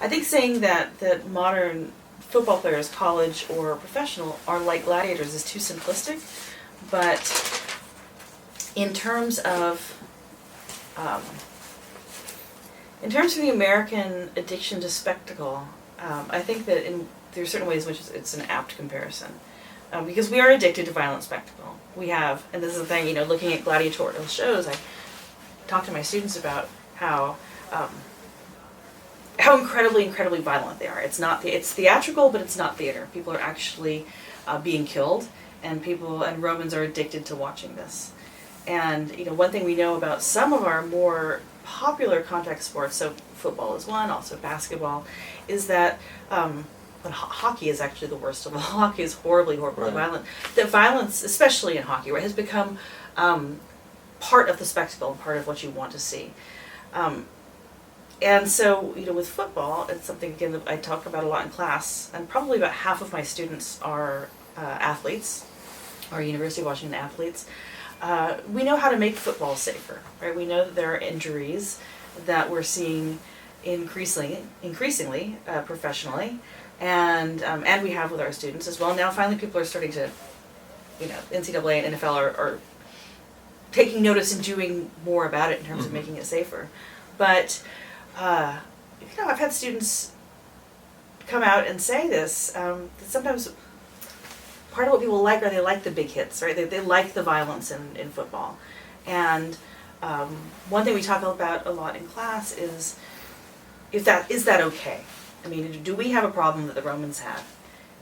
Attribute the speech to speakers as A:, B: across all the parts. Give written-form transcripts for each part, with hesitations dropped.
A: I think saying that modern football players, college or professional, are like gladiators is too simplistic. But in terms of the American addiction to spectacle, I think that there are certain ways in which it's an apt comparison. Because we are addicted to violent spectacle. We have, and this is the thing, looking at gladiatorial shows, I talk to my students about how incredibly violent they are. It's theatrical, but it's not theater. People are actually being killed, and Romans are addicted to watching this. And one thing we know about some of our more popular contact sports, so football is one, also basketball, is that but hockey is actually the worst of all. Hockey is horribly violent. That violence, especially in hockey, right, has become part of the spectacle, part of what you want to see. And so, with football, it's something, again, that I talk about a lot in class, and probably about half of my students are athletes, or University of Washington athletes. We know how to make football safer, right? We know that there are injuries that we're seeing increasingly professionally, and we have with our students as well. Now, finally, people are starting to, NCAA and NFL are taking notice and doing more about it in terms of making it safer. But I've had students come out and say this, that sometimes part of what people like are they like the big hits, right? They like the violence in football. And one thing we talk about a lot in class is that okay? I mean, do we have a problem that the Romans had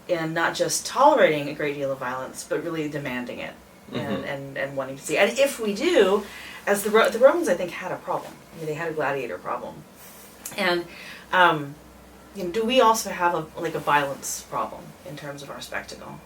A: in not just tolerating a great deal of violence, but really demanding it and wanting to see? And if we do, as the Romans, I think, had a problem. I mean, they had a gladiator problem. And do we also have a violence problem in terms of our spectacle?